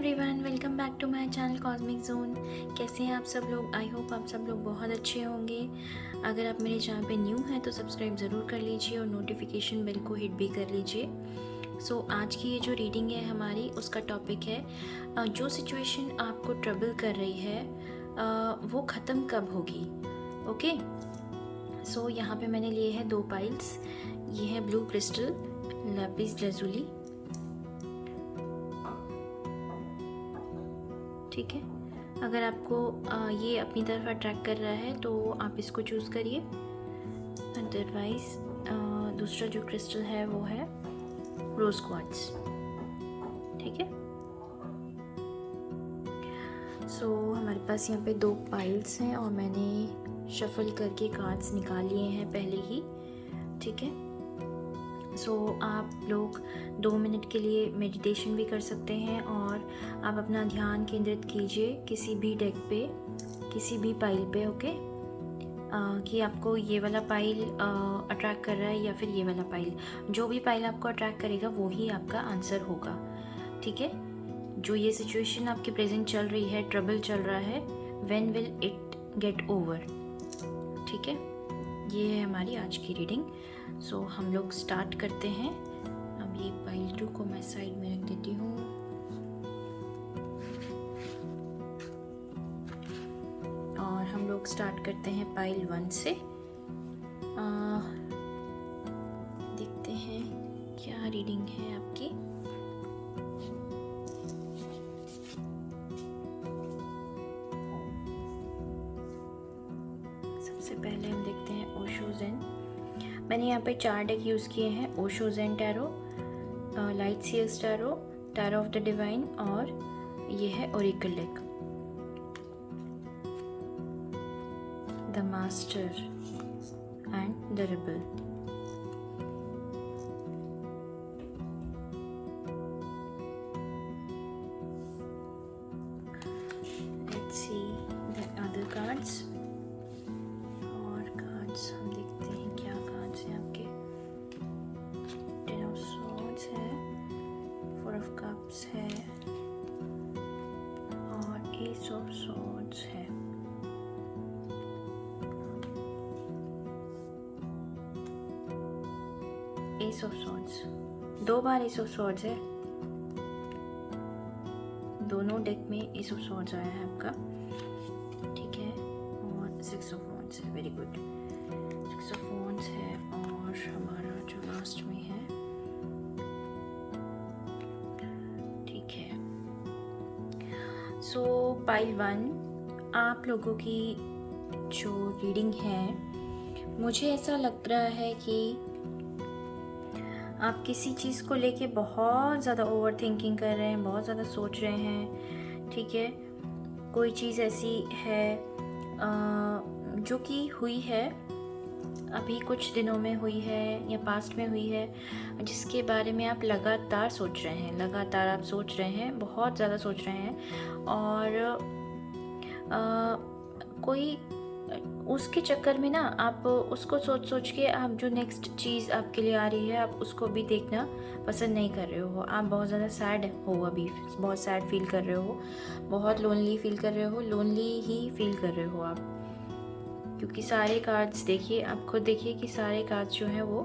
Everyone, welcome back to my channel cosmic zone. कैसे हैं आप सब लोग? आई होप आप सब लोग बहुत अच्छे होंगे। अगर आप मेरे चैनल पे न्यू हैं तो सब्सक्राइब ज़रूर कर लीजिए और नोटिफिकेशन बेल को हिट भी कर लीजिए। सो आज की ये जो रीडिंग है हमारी, उसका टॉपिक है जो सिचुएशन आपको ट्रबल कर रही है वो ख़त्म कब होगी। ओके, सो यहाँ पे मैंने लिए हैं 2 पाइल्स। ये है ब्लू क्रिस्टल, लैपिस लैजुली। ठीक है, अगर आपको ये अपनी तरफ अट्रैक्ट कर रहा है तो आप इसको चूज़ करिए। अदरवाइज दूसरा जो क्रिस्टल है वो है रोज क्वार्ट्ज। ठीक है, सो हमारे पास यहाँ पे 2 पाइल्स हैं और मैंने शफल करके कार्ड्स निकाल लिए हैं पहले ही। ठीक है, सो आप लोग 2 मिनट के लिए मेडिटेशन भी कर सकते हैं और आप अपना ध्यान केंद्रित कीजिए किसी भी डेक पे, किसी भी पाइल पे। ओके, कि आपको ये वाला पाइल अट्रैक्ट कर रहा है या फिर ये वाला पाइल। जो भी पाइल आपको अट्रैक्ट करेगा वो ही आपका आंसर होगा। ठीक है, जो ये सिचुएशन आपकी प्रेजेंट चल रही है, ट्रबल चल रहा है, when will it get over. ठीक है, ये है हमारी आज की रीडिंग। सो हम लोग स्टार्ट करते हैं। अब ये पाइल 2 को मैं साइड में रख देती हूँ। और हम लोग स्टार्ट करते हैं पाइल 1 से। देखते हैं क्या रीडिंग है आपकी। सबसे पहले हम देखते हैं ओशो ज़ेन। मैंने यहाँ पे 4 डेक यूज़ किए हैं। Osho zen tarot, light seers tarot, tarot of the divine और ये है oracle deck. The master and the rebel. Let's see the other cards. और कार्ड्स हम देखते हैं क्या कार्ड्स हैं आपके। 10 ऑफ सॉर्ड्स है, 4 ऑफ कप्स है और एस ऑफ सॉर्ड्स है। S of swords 2 bar S of swords है। दोनों डेक में एस ऑफ सॉर्ड्स आया है आपका। ठीक है, और 6 ऑफ वॉन्ड्स है। वेरी गुड, 6 ऑफ वॉन्ड्स है और हमारा जो लास्ट में है। ठीक है, सो पाइल 1 आप लोगों की जो रीडिंग है, मुझे ऐसा लग रहा है कि आप किसी चीज़ को लेके बहुत ज़्यादा ओवर थिंकिंग कर रहे हैं, बहुत ज़्यादा सोच रहे हैं। ठीक है, कोई चीज़ ऐसी है जो कि हुई है, अभी कुछ दिनों में हुई है या पास्ट में हुई है, जिसके बारे में आप लगातार सोच रहे हैं। लगातार आप सोच रहे हैं, बहुत ज़्यादा सोच रहे हैं और कोई उसके चक्कर में ना आप उसको सोच सोच के आप जो नेक्स्ट चीज़ आपके लिए आ रही है आप उसको भी देखना पसंद नहीं कर रहे हो। आप बहुत ज़्यादा सैड हो, अभी बहुत सैड फील कर रहे हो, बहुत लोनली फील कर रहे हो, लोनली ही फील कर रहे हो आप। क्योंकि सारे कार्ड्स देखिए, आप खुद देखिए कि सारे कार्ड्स जो हैं वो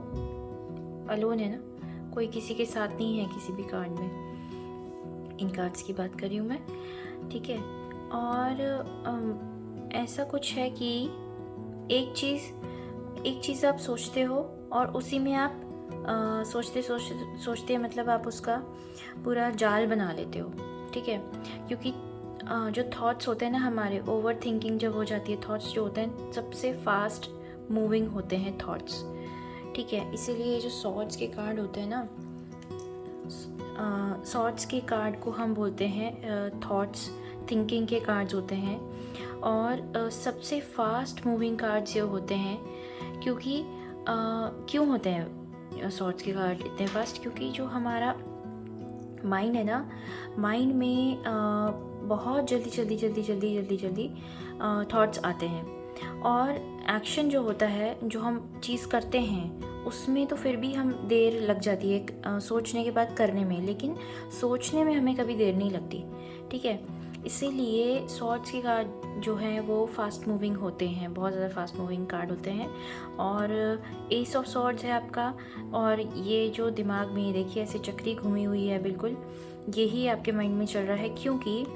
अलोन है ना, कोई किसी के साथ नहीं है किसी भी कार्ड में। इन कार्ड्स की बात कर रही हूँ मैं। ठीक है, और ऐसा कुछ है कि एक चीज़ आप सोचते हो और उसी में आप सोचते मतलब आप उसका पूरा जाल बना लेते हो। ठीक है, क्योंकि जो थॉट्स होते हैं ना हमारे, ओवर थिंकिंग जब हो जाती है, थॉट्स जो होते हैं सबसे फास्ट मूविंग होते हैं थॉट्स। ठीक है, इसीलिए ये जो सॉर्ड्स के कार्ड होते हैं ना, सॉर्ड्स के कार्ड को हम बोलते हैं थॉट्स, थिंकिंग के कार्ड्स होते हैं। और सबसे फास्ट मूविंग कार्ड्स ये होते हैं। क्योंकि क्यों होते हैं सॉर्ड्स के कार्ड इतने फास्ट? क्योंकि जो हमारा माइंड है ना, माइंड में बहुत जल्दी थॉट्स आते हैं और एक्शन जो होता है, जो हम चीज़ करते हैं, उसमें तो फिर भी हम देर लग जाती है सोचने के बाद करने में, लेकिन सोचने में हमें कभी देर नहीं लगती, ठीक है। इसीलिए सॉर्ड्स के कार्ड जो हैं वो फास्ट मूविंग होते हैं, बहुत ज़्यादा फास्ट मूविंग कार्ड होते हैं। और एस ऑफ सॉर्ड्स है आपका, और ये जो दिमाग में देखिए ऐसे चक्री घूमी हुई है, बिल्कुल यही आपके माइंड में चल रहा है, क्योंकि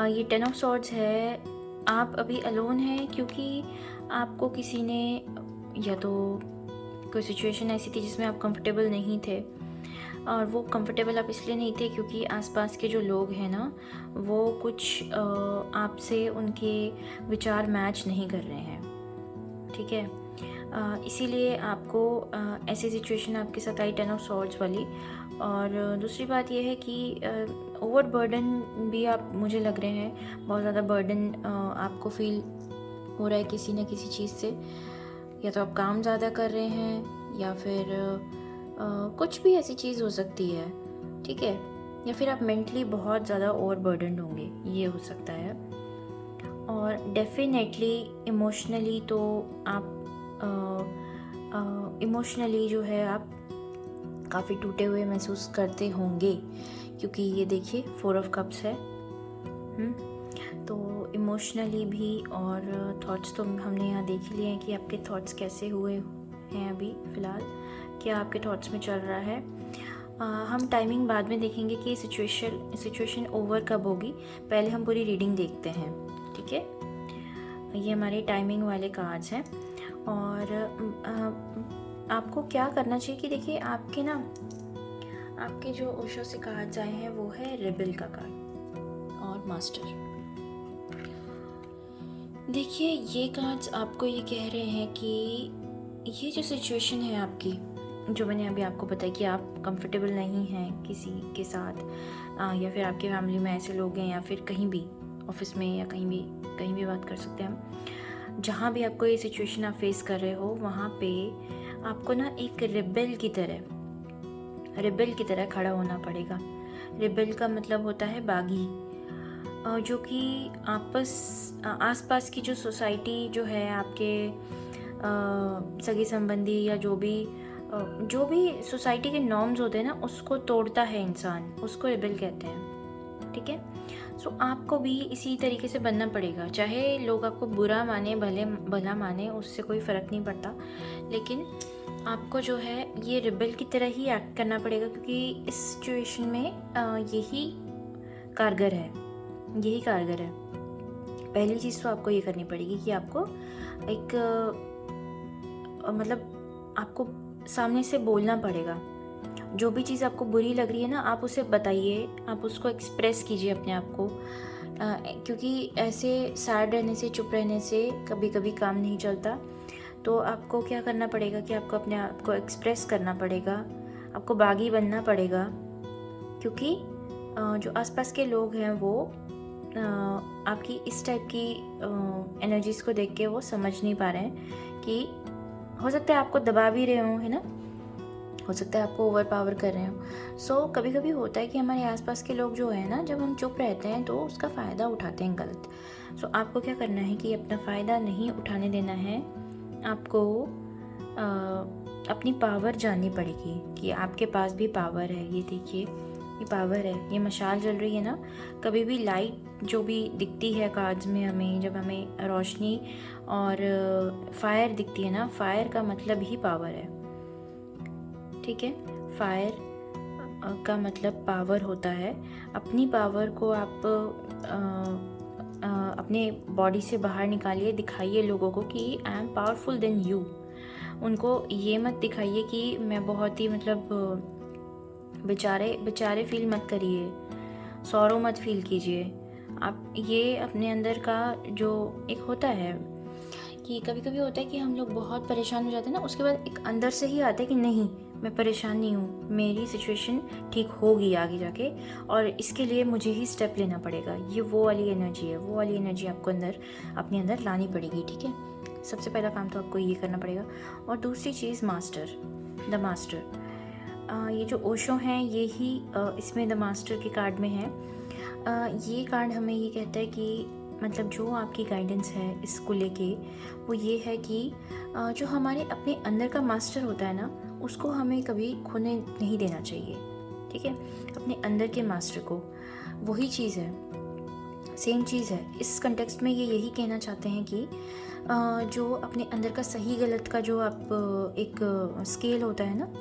ये 10 ऑफ सॉर्ड्स है। आप अभी अलोन हैं क्योंकि आपको किसी ने, या तो कोई सिचुएशन ऐसी थी जिसमें आप कंफर्टेबल नहीं थे, और वो कंफर्टेबल आप इसलिए नहीं थे क्योंकि आसपास के जो लोग हैं ना वो कुछ आपसे उनके विचार मैच नहीं कर रहे हैं, ठीक है। इसीलिए आपको ऐसी सिचुएशन आपके साथ आई 10 ऑफ सॉर्ड्स वाली। और दूसरी बात यह है कि ओवर बर्डन भी आप मुझे लग रहे हैं, बहुत ज़्यादा बर्डन आपको फील हो रहा है किसी न किसी चीज़ से, या तो आप काम ज़्यादा कर रहे हैं या फिर कुछ भी ऐसी चीज़ हो सकती है, ठीक है, या फिर आप मेंटली बहुत ज़्यादा ओवर बर्डनड होंगे, ये हो सकता है। और डेफिनेटली इमोशनली तो आप इमोशनली जो है आप काफ़ी टूटे हुए महसूस करते होंगे, क्योंकि ये देखिए 4 ऑफ कप्स है। तो इमोशनली भी, और थॉट्स तो हमने यहाँ देख ही लिए हैं कि आपके थॉट्स कैसे हुए हैं अभी फ़िलहाल, क्या आपके थॉट्स में चल रहा है। हम टाइमिंग बाद में देखेंगे कि सिचुएशन ओवर कब होगी, पहले हम पूरी रीडिंग देखते हैं, ठीक है। ये हमारे टाइमिंग वाले कार्ड्स हैं। और आपको क्या करना चाहिए कि देखिए आपके जो ओशो से कार्ड्स आए हैं वो है रेबेल का कार्ड और मास्टर। देखिए ये कार्ड्स आपको ये कह रहे हैं कि ये जो सिचुएशन है आपकी, जो मैंने अभी आपको बताया कि आप कंफर्टेबल नहीं हैं किसी के साथ, या फिर आपके फैमिली में ऐसे लोग हैं, या फिर कहीं भी ऑफिस में, या कहीं भी बात कर सकते हैं हम, जहाँ भी आपको ये सिचुएशन आप फेस कर रहे हो, वहाँ पे आपको ना एक रिबेल की तरह खड़ा होना पड़ेगा। रिबेल का मतलब होता है बागी, जो कि आसपास की जो सोसाइटी जो है आपके सगे संबंधी, या जो भी सोसाइटी के नॉर्म्स होते हैं ना, उसको तोड़ता है इंसान, उसको रिबेल कहते हैं, ठीक है। सो आपको भी इसी तरीके से बनना पड़ेगा, चाहे लोग आपको बुरा माने भला माने, उससे कोई फ़र्क नहीं पड़ता, लेकिन आपको जो है ये रिबेल की तरह ही एक्ट करना पड़ेगा, क्योंकि इस सिचुएशन में यही कारगर है। पहली चीज़ तो आपको ये करनी पड़ेगी कि आपको एक मतलब आपको सामने से बोलना पड़ेगा। जो भी चीज़ आपको बुरी लग रही है ना, आप उसे बताइए, आप उसको एक्सप्रेस कीजिए अपने आप को, क्योंकि ऐसे सैड रहने से, चुप रहने से कभी कभी काम नहीं चलता। तो आपको क्या करना पड़ेगा कि आपको अपने आप को एक्सप्रेस करना पड़ेगा, आपको बागी बनना पड़ेगा, क्योंकि जो आसपास के लोग हैं वो आपकी इस टाइप की एनर्जीज़ को देख के वो समझ नहीं पा रहे हैं कि हो सकता है आपको दबा भी रहे हों, है ना, हो सकता है आपको ओवर पावर कर रहे हो। सो कभी कभी होता है कि हमारे आसपास के लोग जो है ना, जब हम चुप रहते हैं तो उसका फ़ायदा उठाते हैं गलत। सो आपको क्या करना है कि अपना फ़ायदा नहीं उठाने देना है, आपको अपनी पावर जाननी पड़ेगी कि आपके पास भी पावर है। ये देखिए, ये पावर है, ये मशाल जल रही है ना, कभी भी लाइट जो भी दिखती है कार्ड्स में हमें, जब हमें रोशनी और फायर दिखती है ना, फायर का मतलब ही पावर है, ठीक है। फायर का मतलब पावर होता है। अपनी पावर को आप अपने बॉडी से बाहर निकालिए, दिखाइए लोगों को कि I am powerful than you. उनको ये मत दिखाइए कि मैं बहुत ही मतलब बेचारे फील मत करिए, सौरो मत फील कीजिए। आप ये अपने अंदर का जो एक होता है कि कभी कभी होता है कि हम लोग बहुत परेशान हो जाते हैं ना, उसके बाद एक अंदर से ही आता है कि नहीं, मैं परेशान नहीं हूँ, मेरी सिचुएशन ठीक होगी आगे जाके, और इसके लिए मुझे ही स्टेप लेना पड़ेगा। ये वो वाली एनर्जी है, वो वाली एनर्जी आपको अपने अंदर लानी पड़ेगी, ठीक है। सबसे पहला काम तो आपको ये करना पड़ेगा। और दूसरी चीज़ द मास्टर, ये जो ओशो हैं ये ही इसमें द मास्टर के कार्ड में है। ये कार्ड हमें ये कहता है कि मतलब जो आपकी गाइडेंस है इसको लेके वो ये है कि जो हमारे अपने अंदर का मास्टर होता है ना, उसको हमें कभी खोने नहीं देना चाहिए, ठीक है। अपने अंदर के मास्टर को, वही चीज़ है, सेम चीज़ है। इस कंटेक्स्ट में ये यही कहना चाहते हैं कि जो अपने अंदर का सही गलत का जो आप एक स्केल होता है ना,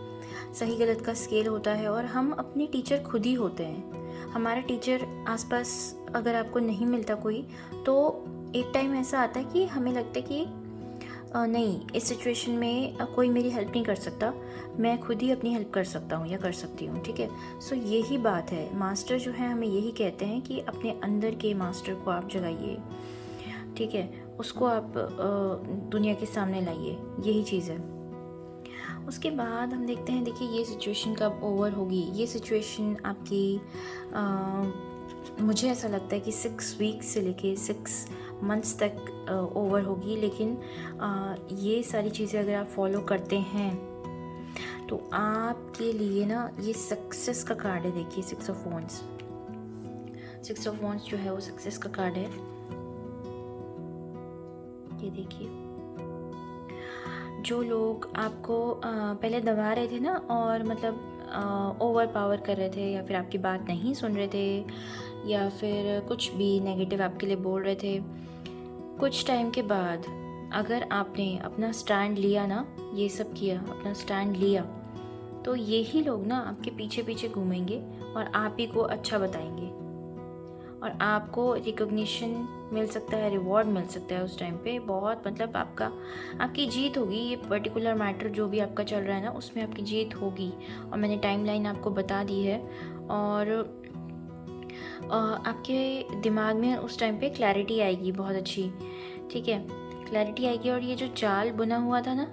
सही गलत का स्केल होता है, और हम अपने टीचर खुद ही होते हैं। हमारा टीचर आसपास अगर आपको नहीं मिलता कोई, तो एक टाइम ऐसा आता है कि हमें लगता है कि नहीं, इस सिचुएशन में कोई मेरी हेल्प नहीं कर सकता, मैं खुद ही अपनी हेल्प कर सकता हूँ या कर सकती हूँ, ठीक है। सो यही बात है, मास्टर जो है हमें यही कहते हैं कि अपने अंदर के मास्टर को आप जगाइए, ठीक है, उसको आप दुनिया के सामने लाइए, यही चीज़ है। उसके बाद हम देखते हैं, देखिए ये सिचुएशन कब ओवर होगी। ये सिचुएशन आपकी मुझे ऐसा लगता है कि 6 वीक से लेके 6 मंथ्स तक ओवर होगी, लेकिन ये सारी चीज़ें अगर आप फॉलो करते हैं तो आपके लिए ना ये सक्सेस का कार्ड है। देखिए 6 ऑफ वॉन्ड्स, 6 ऑफ वॉन्ड्स जो है वो सक्सेस का कार्ड है। ये देखिए, जो लोग आपको पहले दबा रहे थे ना, और मतलब ओवर पावर कर रहे थे, या फिर आपकी बात नहीं सुन रहे थे, या फिर कुछ भी नेगेटिव आपके लिए बोल रहे थे, कुछ टाइम के बाद अगर आपने अपना स्टैंड लिया ना, ये सब किया, अपना स्टैंड लिया, तो यही लोग ना आपके पीछे पीछे घूमेंगे और आप ही को अच्छा बताएंगे, और आपको रिकॉग्निशन मिल सकता है, रिवॉर्ड मिल सकता है उस टाइम पे बहुत, मतलब आपकी जीत होगी। ये पर्टिकुलर मैटर जो भी आपका चल रहा है ना, उसमें आपकी जीत होगी, और मैंने टाइमलाइन आपको बता दी है। और आपके दिमाग में उस टाइम पे क्लैरिटी आएगी बहुत अच्छी, ठीक है, क्लैरिटी आएगी। और ये जो जाल बुना हुआ था ना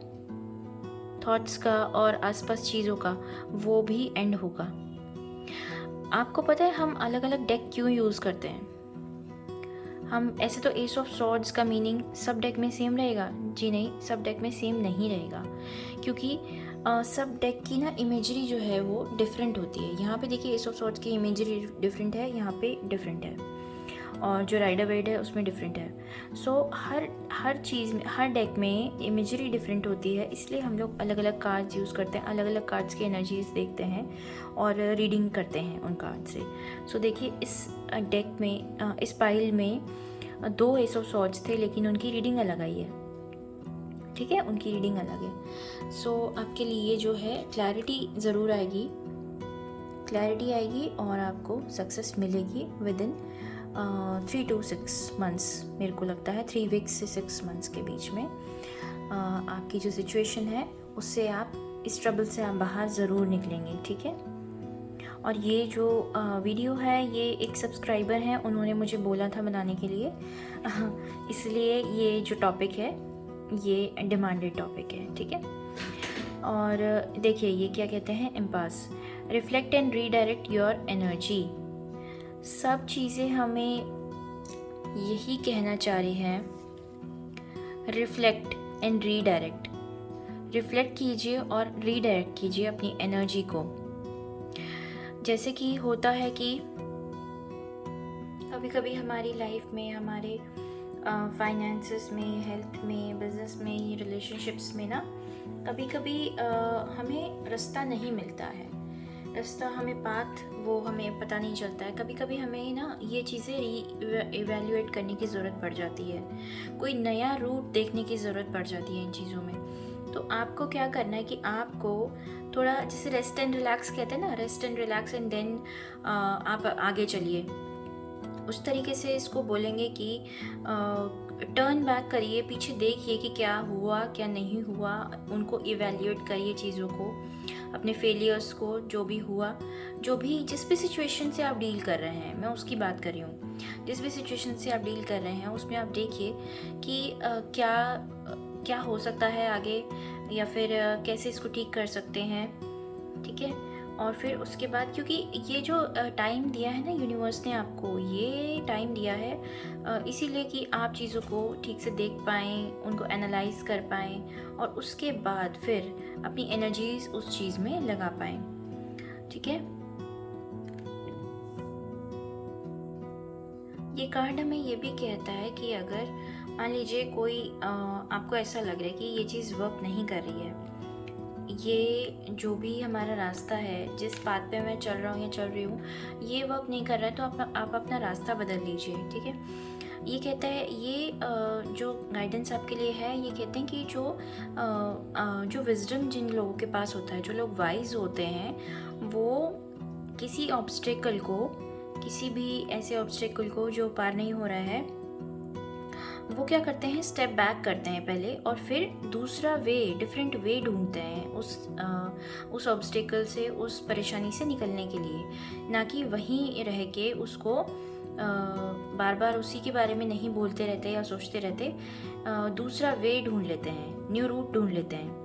थॉट्स का और आसपास चीज़ों का, वो भी एंड होगा। आपको पता है हम अलग अलग डेक क्यों यूज़ करते हैं? हम ऐसे तो एस ऑफ सॉर्ड्स का मीनिंग सब डेक में सेम रहेगा? जी नहीं, सब डेक में सेम नहीं रहेगा, क्योंकि सब डेक की ना इमेजरी जो है वो डिफरेंट होती है। यहाँ पे देखिए एस ऑफ सॉर्ड्स की इमेजरी डिफरेंट है, यहाँ पे डिफरेंट है, और जो राइडर वेड है उसमें डिफरेंट है। सो हर चीज़ में, हर डेक में इमेजरी डिफरेंट होती है, इसलिए हम लोग अलग अलग कार्ड्स यूज़ करते हैं, अलग अलग कार्ड्स की एनर्जीज देखते हैं और रीडिंग करते हैं उन कार्ड से। सो देखिए इस डेक में, इस पाइल में 2 एस ऑफ सॉर्ड्स थे, लेकिन उनकी रीडिंग अलग आई है, ठीक है, उनकी रीडिंग अलग है। सो आपके लिए जो है क्लैरिटी ज़रूर आएगी, क्लैरिटी आएगी, और आपको सक्सेस मिलेगी विद इन 3 to 6 मंथ्स। मेरे को लगता है 3 वीक्स से 6 मंथ्स के बीच में आपकी जो सिचुएशन है उससे आप, इस ट्रबल से आप बाहर ज़रूर निकलेंगे, ठीक है। और ये जो वीडियो है, ये एक सब्सक्राइबर हैं, उन्होंने मुझे बोला था बनाने के लिए, इसलिए ये जो टॉपिक है ये डिमांडेड टॉपिक है, ठीक है। और देखिए ये क्या कहते हैं, empath, reflect and redirect your energy. सब चीज़ें हमें यही कहना चाह रही हैं, रिफ्लेक्ट एंड रीडायरेक्ट। रिफ्लेक्ट कीजिए और रीडायरेक्ट कीजिए अपनी एनर्जी को। जैसे कि होता है कि कभी कभी हमारी लाइफ में, हमारे फाइनेंसेस में, हेल्थ में, बिजनेस में, रिलेशनशिप्स में ना, कभी कभी हमें रास्ता नहीं मिलता है, रास्ता हमें पाथ वो हमें पता नहीं चलता है। कभी कभी हमें ना ये चीज़ें इवैल्यूएट करने की ज़रूरत पड़ जाती है, कोई नया रूट देखने की ज़रूरत पड़ जाती है इन चीज़ों में। तो आपको क्या करना है कि आपको थोड़ा, जैसे रेस्ट एंड रिलैक्स कहते हैं ना, rest and relax and then आप आगे चलिए, उस तरीके से इसको बोलेंगे कि टर्न बैक करिए, पीछे देखिए कि क्या हुआ क्या नहीं हुआ, उनको इवैल्यूएट करिए चीज़ों को, अपने फेलियर्स को, जो भी हुआ, जो भी जिस भी सिचुएशन से आप डील कर रहे हैं, मैं उसकी बात कर रही हूँ, जिस भी सिचुएशन से आप डील कर रहे हैं उसमें आप देखिए कि क्या हो सकता है आगे, या फिर कैसे इसको ठीक कर सकते हैं, ठीक है। और फिर उसके बाद, क्योंकि ये जो टाइम दिया है ना यूनिवर्स ने आपको, ये टाइम दिया है इसीलिए कि आप चीज़ों को ठीक से देख पाएँ, उनको एनालाइज कर पाएँ, और उसके बाद फिर अपनी एनर्जीज उस चीज़ में लगा पाएँ, ठीक है। ये कार्ड हमें ये भी कहता है कि अगर मान लीजिए कोई आपको ऐसा लग रहा है कि ये चीज़ वर्क नहीं कर रही है, ये जो भी हमारा रास्ता है, जिस पाथ पे मैं चल रहा हूँ या चल रही हूँ, ये वर्क नहीं कर रहा है, तो आप अपना रास्ता बदल लीजिए। ठीक है, ये कहता है, ये जो गाइडेंस आपके लिए है, ये कहते हैं कि जो विजडम जिन लोगों के पास होता है, जो लोग वाइज होते हैं, वो किसी ऑब्स्टेकल को, किसी भी ऐसे ऑब्स्टेकल को जो पार नहीं हो रहा है, वो क्या करते हैं, स्टेप बैक करते हैं पहले, और फिर दूसरा वे, डिफरेंट वे ढूंढते हैं उस ऑब्स्टेकल से, उस परेशानी से निकलने के लिए, ना कि वहीं रह के उसको बार बार उसी के बारे में नहीं बोलते रहते या सोचते रहते, दूसरा वे ढूंढ लेते हैं, न्यू रूट ढूंढ लेते हैं।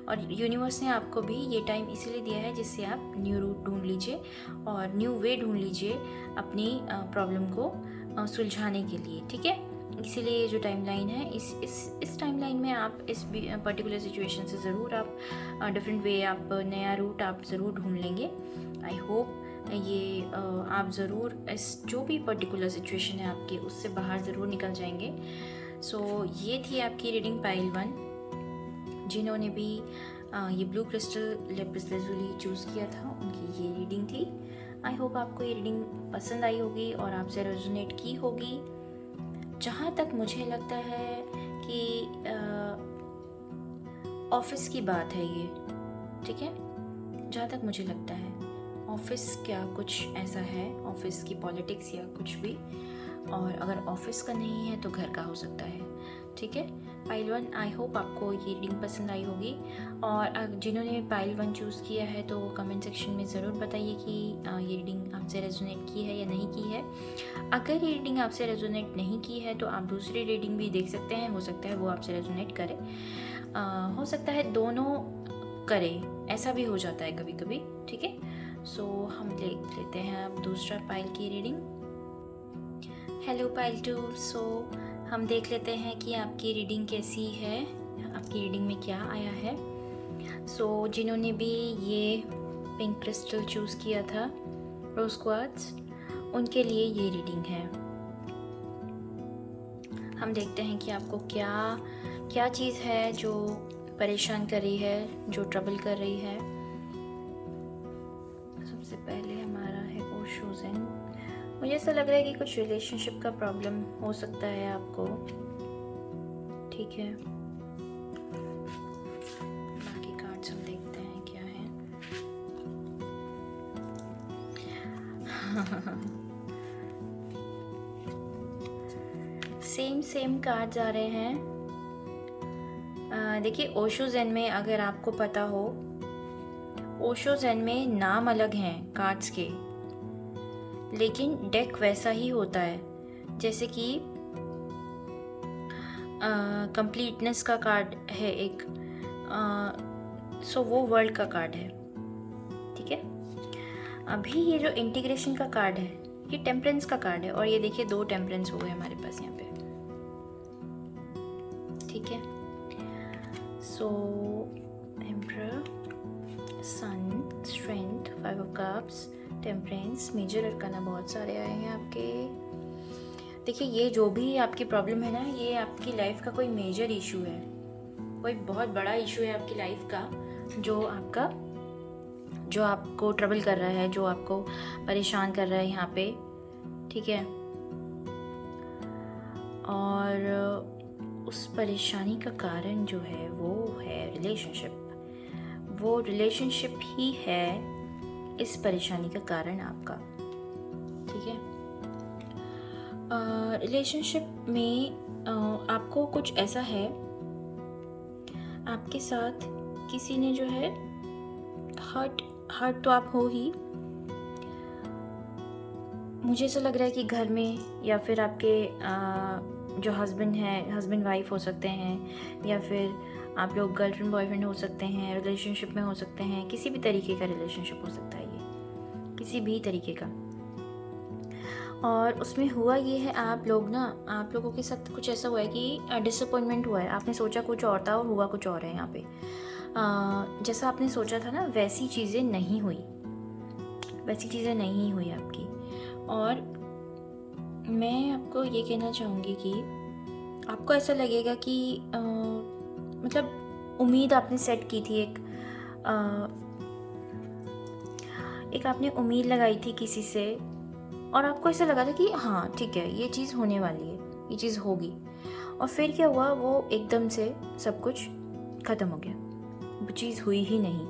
और यूनिवर्स ने आपको भी ये टाइम इसीलिए दिया है जिससे आप न्यू रूट ढूंढ लीजिए और न्यू वे ढूंढ लीजिए अपनी प्रॉब्लम को सुलझाने के लिए। ठीक है, इसीलिए ये जो टाइमलाइन है, इस टाइमलाइन में आप इस पर्टिकुलर सिचुएशन से ज़रूर आप डिफरेंट वे, आप नया रूट आप ज़रूर ढूंढ लेंगे। आई होप ये आप ज़रूर इस जो भी पर्टिकुलर सिचुएशन है आपकी, उससे बाहर ज़रूर निकल जाएंगे। सो ये थी आपकी रीडिंग पाइल 1। जिन्होंने भी ये blue crystal lapis lazuli choose किया था, उनकी ये रीडिंग थी। आई होप आपको ये रीडिंग पसंद आई होगी और आपसे रेजोनेट की होगी। जहाँ तक मुझे लगता है कि ऑफिस की बात है ये, ठीक है, जहाँ तक मुझे लगता है ऑफिस क्या कुछ ऐसा है, ऑफिस की पॉलिटिक्स या कुछ भी, और अगर ऑफिस का नहीं है तो घर का हो सकता है। ठीक है, पाइल 1, आई होप आपको ये रीडिंग पसंद आई होगी। और जिन्होंने पाइल 1 चूज़ किया है तो कमेंट सेक्शन में ज़रूर बताइए कि ये रीडिंग आपसे रेजोनेट की है या नहीं की है। अगर ये रीडिंग आपसे रेजोनेट नहीं की है तो आप दूसरी रीडिंग भी देख सकते हैं, हो सकता है वो आपसे रेजोनेट करे, हो सकता है दोनों करे, ऐसा भी हो जाता है कभी कभी। ठीक है, सो हम देख लेते हैं अब दूसरा पाइल की रीडिंग। हेलो पाइल 2, सो हम देख लेते हैं कि आपकी रीडिंग कैसी है, आपकी रीडिंग में क्या आया है। सो जिन्होंने भी ये पिंक क्रिस्टल चूज़ किया था, रोज क्वार्ट्ज, उनके लिए ये रीडिंग है। हम देखते हैं कि आपको क्या चीज़ है जो परेशान कर रही है, जो ट्रबल कर रही है। सबसे पहले हमारा है ओशो ज़ेन। मुझे ऐसा लग रहा है कि कुछ रिलेशनशिप का प्रॉब्लम हो सकता है आपको। ठीक है, बाकी कार्ड्स हम देखते हैं क्या है। सेम कार्ड्स आ रहे हैं। देखिए, ओशो ज़ेन में अगर आपको पता हो, ओशो ज़ेन में नाम अलग हैं कार्ड्स के, लेकिन डेक वैसा ही होता है। जैसे कि कंप्लीटनेस का कार्ड है एक, सो वो वर्ल्ड का कार्ड है। ठीक है, अभी ये जो इंटीग्रेशन का कार्ड है, ये टेम्परेंस का कार्ड है, और ये देखिए 2 टेम्परेंस हो गए हमारे पास यहाँ पे। ठीक है, so emperor, sun, strength, 5 of cups, temperance, major arcana बहुत सारे आए हैं आपके। देखिए, ये जो भी आपकी प्रॉब्लम है ना, ये आपकी लाइफ का कोई मेजर इशू है, कोई बहुत बड़ा इशू है आपकी लाइफ का, जो आपको ट्रबल कर रहा है, जो आपको परेशान कर रहा है यहाँ पे। ठीक है, और उस परेशानी का कारण जो है वो है रिलेशनशिप। वो रिलेशनशिप ही है इस परेशानी का कारण आपका। ठीक है, रिलेशनशिप में आपको कुछ ऐसा है, आपके साथ किसी ने जो है हर्ट तो आप हो ही। मुझे ऐसा लग रहा है कि घर में, या फिर आपके जो हस्बैंड वाइफ हो सकते हैं, या फिर आप लोग गर्लफ्रेंड बॉयफ्रेंड हो सकते हैं, रिलेशनशिप में हो सकते हैं, किसी भी तरीके का रिलेशनशिप हो सकता है ये, किसी भी तरीके का। और उसमें हुआ ये है, आप लोगों के साथ कुछ ऐसा हुआ है कि डिसअपॉइंटमेंट हुआ है। आपने सोचा कुछ और था और हुआ कुछ और है यहाँ पे। जैसा आपने सोचा था ना, वैसी चीज़ें नहीं हुई आपकी। और मैं आपको ये कहना चाहूँगी कि आपको ऐसा लगेगा कि मतलब उम्मीद आपने सेट की थी, एक आपने उम्मीद लगाई थी किसी से, और आपको ऐसा लगा था कि हाँ ठीक है, ये चीज़ होने वाली है, ये चीज़ होगी, और फिर क्या हुआ, वो एकदम से सब कुछ ख़त्म हो गया, वो चीज़ हुई ही नहीं।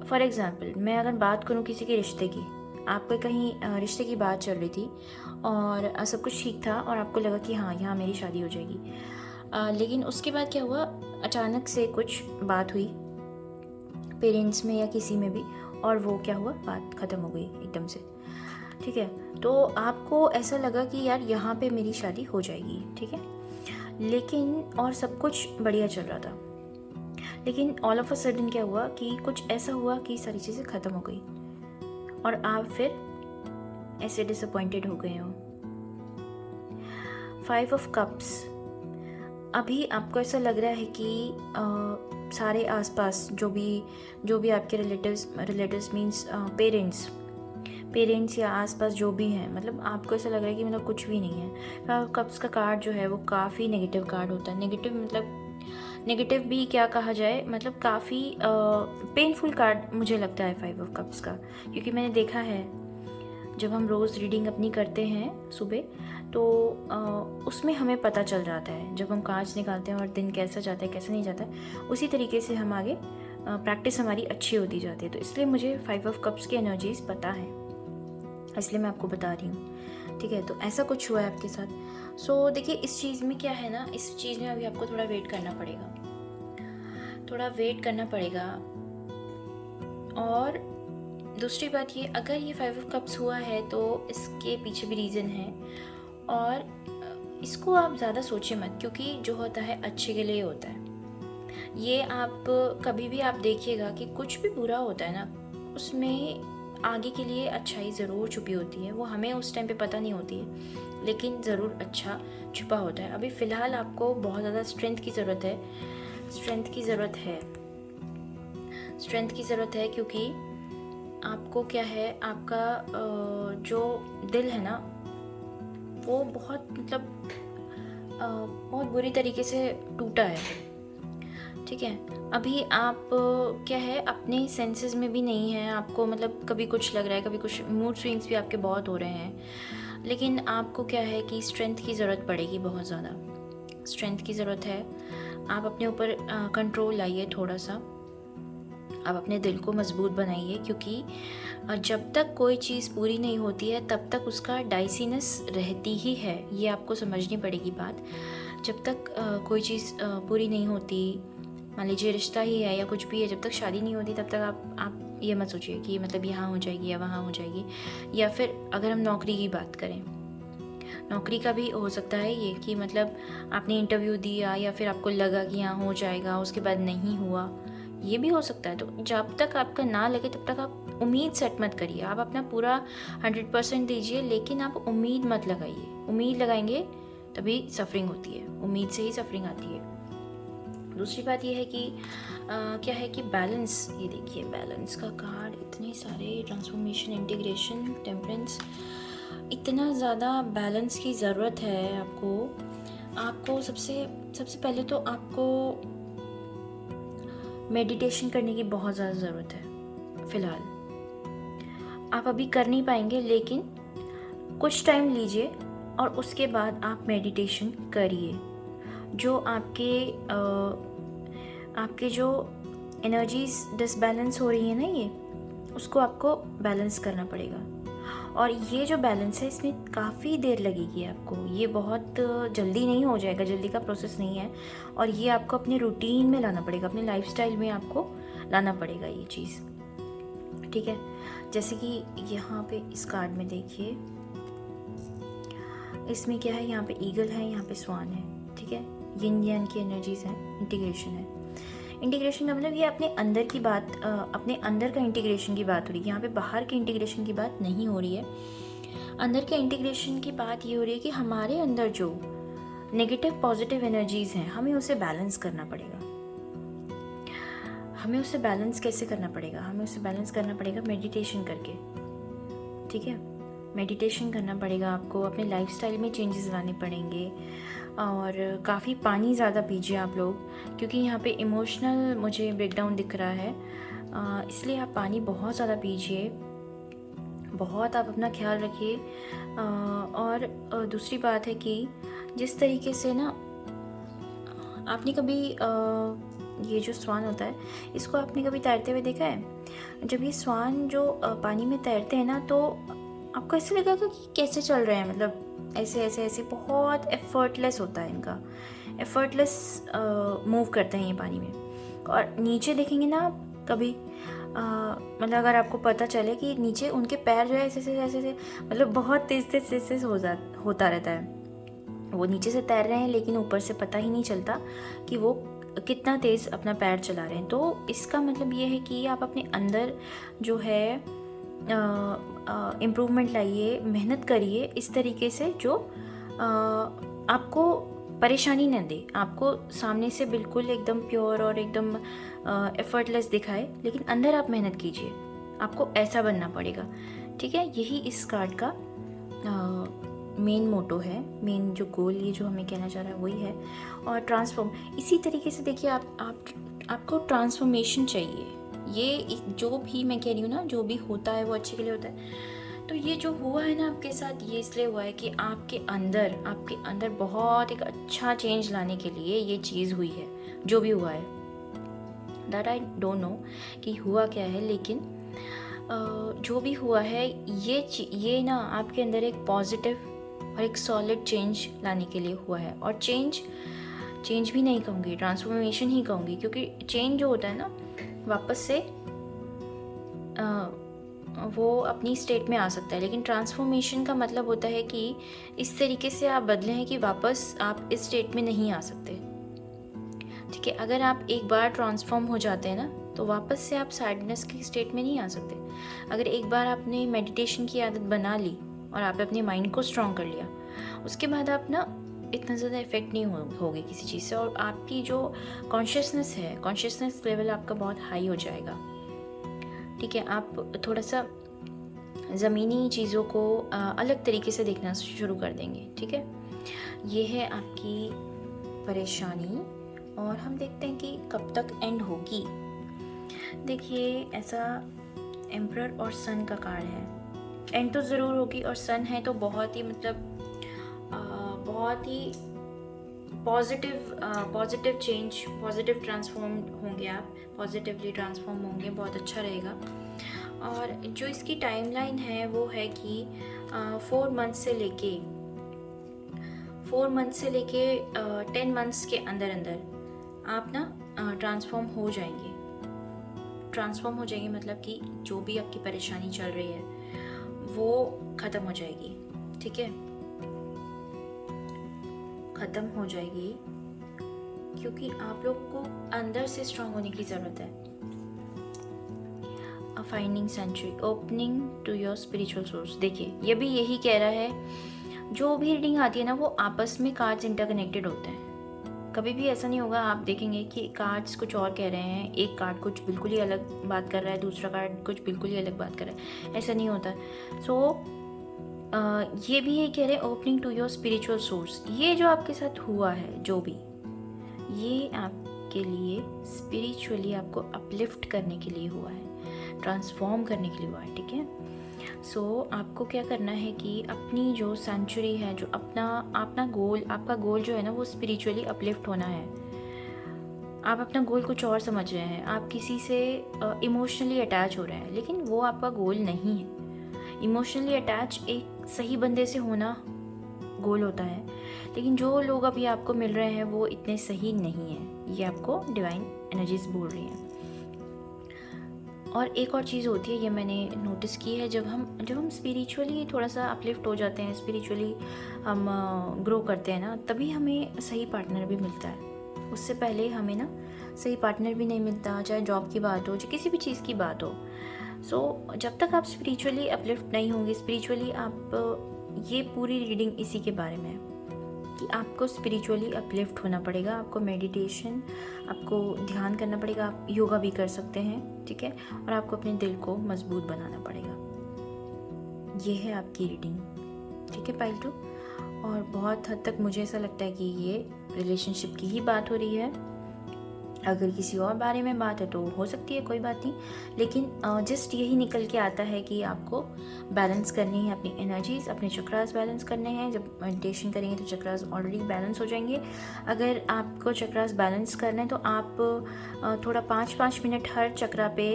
फॉर एग्ज़ाम्पल, मैं अगर बात करूँ किसी के रिश्ते की, आपके कहीं रिश्ते की बात चल रही थी और सब कुछ ठीक था और आपको लगा कि हाँ यहाँ मेरी शादी हो जाएगी, लेकिन उसके बाद क्या हुआ, अचानक से कुछ बात हुई पेरेंट्स में या किसी में भी, और वो क्या हुआ, बात ख़त्म हो गई एकदम से। ठीक है, तो आपको ऐसा लगा कि यार यहाँ पे मेरी शादी हो जाएगी, ठीक है, लेकिन और सब कुछ बढ़िया चल रहा था, लेकिन ऑल ऑफ अ सडन क्या हुआ कि कुछ ऐसा हुआ कि सारी चीज़ें ख़त्म हो गई और आप फिर ऐसे डिसअपॉइंटेड हो गए हो। 5 ऑफ कप्स, अभी आपको ऐसा लग रहा है कि सारे आसपास जो भी आपके रिलेटिव्स मीन्स पेरेंट्स या आसपास जो भी हैं, मतलब आपको ऐसा लग रहा है कि मतलब कुछ भी नहीं है। कप्स का कार्ड जो है वो काफ़ी नेगेटिव कार्ड होता है। नेगेटिव मतलब नेगेटिव भी क्या कहा जाए, मतलब काफ़ी पेनफुल कार्ड मुझे लगता है 5 ऑफ कप्स का, क्योंकि मैंने देखा है जब हम रोज़ रीडिंग अपनी करते हैं सुबह, तो उसमें हमें पता चल जाता है, जब हम कांच निकालते हैं और दिन कैसा जाता है कैसा नहीं जाता है, उसी तरीके से हम आगे प्रैक्टिस हमारी अच्छी होती जाती है। तो इसलिए मुझे 5 ऑफ कप्स की एनर्जीज पता है, इसलिए मैं आपको बता रही हूँ। ठीक है, तो ऐसा कुछ हुआ है आपके साथ। सो देखिए, इस चीज़ में क्या है ना, इस चीज़ में अभी आपको थोड़ा वेट करना पड़ेगा। और दूसरी बात ये, अगर ये 5 ऑफ कप्स हुआ है तो इसके पीछे भी रीज़न है, और इसको आप ज़्यादा सोचिए मत, क्योंकि जो होता है अच्छे के लिए होता है। ये आप कभी भी आप देखिएगा कि कुछ भी बुरा होता है ना, उसमें आगे के लिए अच्छाई ज़रूर छुपी होती है। वो हमें उस टाइम पे पता नहीं होती है, लेकिन ज़रूर अच्छा छुपा होता है। अभी फ़िलहाल आपको बहुत ज़्यादा स्ट्रेंथ की ज़रूरत है, क्योंकि आपको क्या है, आपका जो दिल है ना, वो बहुत बहुत बुरी तरीके से टूटा है। ठीक है, अभी आप क्या है, अपने सेंसेस में भी नहीं है, आपको मतलब कभी कुछ लग रहा है, कभी कुछ मूड स्विंग्स भी आपके बहुत हो रहे हैं, लेकिन आपको क्या है कि स्ट्रेंथ की ज़रूरत पड़ेगी, बहुत ज़्यादा स्ट्रेंथ की ज़रूरत है। आप अपने ऊपर कंट्रोल लाइए थोड़ा सा, आप अपने दिल को मजबूत बनाइए, क्योंकि जब तक कोई चीज़ पूरी नहीं होती है तब तक उसका डाइसीनेस रहती ही है। ये आपको समझनी पड़ेगी बात। जब तक कोई चीज़ पूरी नहीं होती, मान लीजिए रिश्ता ही है या कुछ भी है, जब तक शादी नहीं होती तब तक आप ये मत सोचिए कि मतलब यहाँ हो जाएगी या वहाँ हो जाएगी। या फिर अगर हम नौकरी की बात करें, नौकरी का भी हो सकता है ये कि मतलब आपने इंटरव्यू दिया या फिर आपको लगा कि यहाँ हो जाएगा, उसके बाद नहीं हुआ, ये भी हो सकता है। तो जब तक आपका ना लगे तब तक आप उम्मीद सेट मत करिए। आप अपना पूरा 100% दीजिए, लेकिन आप उम्मीद मत लगाइए। उम्मीद लगाएंगे तभी सफरिंग होती है, उम्मीद से ही सफरिंग आती है। दूसरी बात ये है कि क्या है कि बैलेंस, ये देखिए बैलेंस का कार्ड, इतने सारे ट्रांसफॉर्मेशन, इंटीग्रेशन, टेम्परेंस, इतना ज़्यादा बैलेंस की ज़रूरत है आपको सबसे पहले तो आपको मेडिटेशन करने की बहुत ज़्यादा ज़रूरत है। फ़िलहाल आप अभी कर नहीं पाएंगे, लेकिन कुछ टाइम लीजिए और उसके बाद आप मेडिटेशन करिए। जो आपके जो एनर्जीज डिसबैलेंस हो रही है ना, ये उसको आपको बैलेंस करना पड़ेगा। और ये जो बैलेंस है, इसमें काफ़ी देर लगेगी आपको, ये बहुत जल्दी नहीं हो जाएगा, जल्दी का प्रोसेस नहीं है। और ये आपको अपने रूटीन में लाना पड़ेगा, अपने लाइफस्टाइल में आपको लाना पड़ेगा ये चीज़। ठीक है, जैसे कि यहाँ पे इस कार्ड में देखिए, इसमें क्या है, यहाँ पे ईगल है, यहाँ पे स्वान है। ठीक है, यिन यान की एनर्जीज हैं, इंटीग्रेशन है। इंटीग्रेशन का मतलब ये अपने अंदर की बात, अपने अंदर का इंटीग्रेशन की बात हो रही है। यहाँ पे बाहर के इंटीग्रेशन की बात नहीं हो रही है, अंदर के इंटीग्रेशन की बात ये हो रही है कि हमारे अंदर जो नेगेटिव पॉजिटिव एनर्जीज हैं, हमें उसे बैलेंस करना पड़ेगा। हमें उसे बैलेंस कैसे करना पड़ेगा? हमें उसे बैलेंस करना पड़ेगा मेडिटेशन करके। ठीक है, मेडिटेशन करना पड़ेगा आपको, अपने लाइफस्टाइल में चेंजेस लाने पड़ेंगे, और काफ़ी पानी ज़्यादा पीजिए आप लोग, क्योंकि यहाँ पे इमोशनल मुझे ब्रेकडाउन दिख रहा है, इसलिए आप पानी बहुत ज़्यादा पीजिए, बहुत आप अपना ख्याल रखिए। और दूसरी बात है कि जिस तरीके से ना आपने कभी ये जो स्वान होता है इसको आपने कभी तैरते हुए देखा है? जब ये स्वान जो पानी में तैरते हैं ना, तो आपको ऐसा लगेगा कि कैसे चल रहे हैं, मतलब ऐसे ऐसे ऐसे, बहुत एफर्टलेस होता है इनका, एफर्टलेस मूव करते हैं ये पानी में। और नीचे देखेंगे ना आप कभी, मतलब अगर आपको पता चले कि नीचे उनके पैर जो है ऐसे ऐसे ऐसे ऐसे, मतलब बहुत तेज़ तेज़ तेज़ तेज़ होता रहता है, वो नीचे से तैर रहे हैं लेकिन ऊपर से पता ही नहीं चलता कि वो कितना तेज़ अपना पैर चला रहे हैं। तो इसका मतलब ये है कि आप अपने अंदर जो है इम्प्रूवमेंट लाइए, मेहनत करिए इस तरीके से जो आपको परेशानी न दे, आपको सामने से बिल्कुल एकदम प्योर और एकदम एफर्टलेस दिखाए, लेकिन अंदर आप मेहनत कीजिए, आपको ऐसा बनना पड़ेगा। ठीक है, यही इस कार्ड का मेन मोटो है, मेन जो गोल ये जो हमें कहना चाह रहा है वही है। और ट्रांसफॉर्म, इसी तरीके से देखिए आपको ट्रांसफॉर्मेशन चाहिए। ये जो भी मैं कह रही हूँ ना, जो भी होता है वो अच्छे के लिए होता है। तो ये जो हुआ है ना आपके साथ, ये इसलिए हुआ है कि आपके अंदर बहुत एक अच्छा चेंज लाने के लिए ये चीज़ हुई है, जो भी हुआ है। दैट आई डोंट नो कि हुआ क्या है, लेकिन जो भी हुआ है ये ना आपके अंदर एक पॉजिटिव और एक सॉलिड चेंज लाने के लिए हुआ है। और चेंज भी नहीं कहूँगी, ट्रांसफॉर्मेशन ही कहूँगी, क्योंकि चेंज जो होता है ना वापस से वो अपनी स्टेट में आ सकता है, लेकिन ट्रांसफॉर्मेशन का मतलब होता है कि इस तरीके से आप बदले हैं कि वापस आप इस स्टेट में नहीं आ सकते। ठीक है, अगर आप एक बार ट्रांसफॉर्म हो जाते हैं ना, तो वापस से आप सैडनेस की स्टेट में नहीं आ सकते। अगर एक बार आपने मेडिटेशन की आदत बना ली और आपने अपने माइंड को स्ट्रॉन्ग कर लिया, उसके बाद आप ना इतना ज़्यादा इफेक्ट नहीं होगी किसी चीज़ से, और आपकी जो कॉन्शियसनेस लेवल आपका बहुत हाई हो जाएगा। ठीक है, आप थोड़ा सा ज़मीनी चीज़ों को अलग तरीके से देखना शुरू कर देंगे। ठीक है, ये है आपकी परेशानी, और हम देखते हैं कि कब तक एंड होगी। देखिए, ऐसा एम्परर और सन का कार्ड है, एंड तो ज़रूर होगी, और सन है तो बहुत ही मतलब बहुत ही पॉजिटिव चेंज, पॉजिटिव ट्रांसफॉर्म होंगे आप, पॉजिटिवली ट्रांसफॉर्म होंगे, बहुत अच्छा रहेगा। और जो इसकी टाइमलाइन है वो है कि 4 मंथ से लेके 10 मंथ्स के अंदर आप ना ट्रांसफॉर्म हो जाएंगे मतलब कि जो भी आपकी परेशानी चल रही है वो ख़त्म हो जाएगी। ठीक है, ख़त्म हो जाएगी, क्योंकि आप लोग को अंदर से स्ट्रांग होने की ज़रूरत है। Finding sanctuary, opening to your spiritual source. देखिए, ये भी यही कह रहा है, जो भी रीडिंग आती है ना वो आपस में कार्ड्स इंटरकनेक्टेड होते हैं। कभी भी ऐसा नहीं होगा, आप देखेंगे कि कार्ड्स कुछ और कह रहे हैं, एक कार्ड कुछ बिल्कुल ही अलग बात कर रहा है, दूसरा कार्ड कुछ बिल्कुल ही अलग बात कर रहा है, ऐसा नहीं होता। सो ये भी ये कह रहे हैं, opening to your spiritual source. ये जो आपके साथ हुआ है, जो भी, ये आपके लिए स्पिरिचुअली आपको अपलिफ्ट करने के लिए हुआ है, ट्रांसफॉर्म करने के लिए हुआ है। ठीक है, सो आपको क्या करना है कि अपनी जो सेंचुरी है, जो आपका गोल जो है ना, वो स्पिरिचुअली अपलिफ्ट होना है। आप अपना गोल कुछ और समझ रहे हैं, आप किसी से इमोशनली अटैच हो रहे हैं, लेकिन वो आपका गोल नहीं है। इमोशनली अटैच एक सही बंदे से होना गोल होता है, लेकिन जो लोग अभी आपको मिल रहे हैं वो इतने सही नहीं है, ये आपको डिवाइन एनर्जीज बोल रही हैं। और एक और चीज़ होती है, ये मैंने नोटिस की है, जब हम स्पिरिचुअली थोड़ा सा अपलिफ्ट हो जाते हैं, स्पिरिचुअली हम ग्रो करते हैं ना, तभी हमें सही पार्टनर भी मिलता है। उससे पहले हमें ना सही पार्टनर भी नहीं मिलता, चाहे जॉब की बात हो, चाहे किसी भी चीज़ की बात हो। सो जब तक आप स्पिरिचुअली अपलिफ्ट नहीं होंगे, स्पिरिचुअली आप, ये पूरी रीडिंग इसी के बारे में है कि आपको स्पिरिचुअली अपलिफ्ट होना पड़ेगा, आपको मेडिटेशन, आपको ध्यान करना पड़ेगा, आप योगा भी कर सकते हैं। ठीक है, और आपको अपने दिल को मजबूत बनाना पड़ेगा। ये है आपकी रीडिंग, ठीक है पाइल 2। और बहुत हद तक मुझे ऐसा लगता है कि ये रिलेशनशिप की ही बात हो रही है। अगर किसी और बारे में बात है तो हो सकती है, कोई बात नहीं, लेकिन जस्ट यही निकल के आता है कि आपको बैलेंस करनी है अपनी एनर्जीज, अपने चक्रास बैलेंस करने हैं। जब मेडिटेशन करेंगे तो चक्रास ऑलरेडी बैलेंस हो जाएंगे। अगर आपको चक्रास बैलेंस करना है तो आप थोड़ा 5-5 मिनट हर चक्रा पे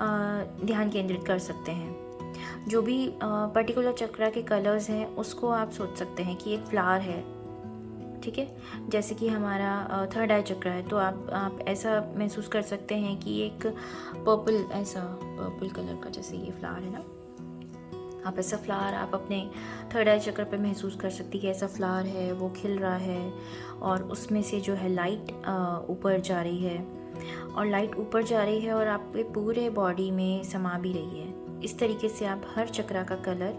ध्यान केंद्रित कर सकते हैं। जो भी पर्टिकुलर चक्रा के कलर्स हैं उसको आप सोच सकते हैं कि एक फ्लावर है, ठीक है। जैसे कि हमारा थर्ड आई चक्र है, तो आप ऐसा महसूस कर सकते हैं कि एक पर्पल, ऐसा पर्पल कलर का जैसे ये फ्लावर है ना, आप ऐसा फ्लावर आप अपने थर्ड आई चक्र पे महसूस कर सकती है कि ऐसा फ्लावर है, वो खिल रहा है और उसमें से जो है लाइट ऊपर जा रही है, और लाइट ऊपर जा रही है और आपके पूरे बॉडी में समा भी रही है। इस तरीके से आप हर चक्रा का कलर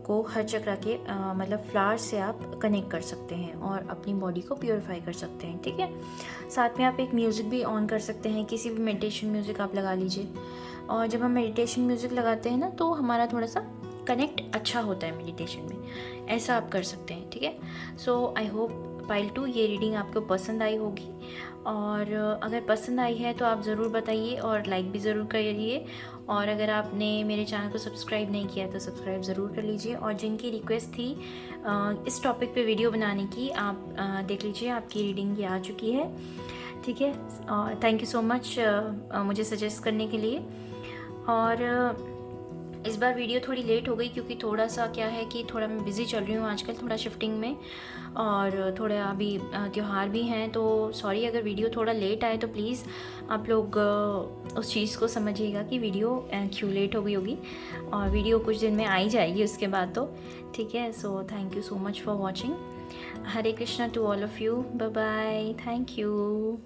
को, हर चक्रा के मतलब फ्लावर से आप कनेक्ट कर सकते हैं और अपनी बॉडी को प्योरीफाई कर सकते हैं, ठीक है। साथ में आप एक म्यूज़िक भी ऑन कर सकते हैं, किसी भी मेडिटेशन म्यूज़िक आप लगा लीजिए। और जब हम मेडिटेशन म्यूज़िक लगाते हैं ना तो हमारा थोड़ा सा कनेक्ट अच्छा होता है मेडिटेशन में, ऐसा आप कर सकते हैं, ठीक है। सो आई होप पाइल 2 ये रीडिंग आपको पसंद आई होगी, और अगर पसंद आई है तो आप ज़रूर बताइए और लाइक भी ज़रूर करिए। और अगर आपने मेरे चैनल को सब्सक्राइब नहीं किया तो सब्सक्राइब ज़रूर कर लीजिए। और जिनकी रिक्वेस्ट थी इस टॉपिक पे वीडियो बनाने की, आप देख लीजिए, आपकी रीडिंग ये आ चुकी है, ठीक है। और थैंक यू सो मच मुझे सजेस्ट करने के लिए। और इस बार वीडियो थोड़ी लेट हो गई क्योंकि थोड़ा सा क्या है कि थोड़ा मैं बिज़ी चल रही हूँ आजकल, थोड़ा शिफ्टिंग में, और थोड़ा अभी त्यौहार भी हैं, तो सॉरी अगर वीडियो थोड़ा लेट आए तो प्लीज़ आप लोग उस चीज़ को समझिएगा कि वीडियो क्यों लेट हो गई होगी। और वीडियो कुछ दिन में आ ही जाएगी उसके बाद तो, ठीक है। So thank you so much for watching. Hare Krishna to all of you, bye bye, thank you.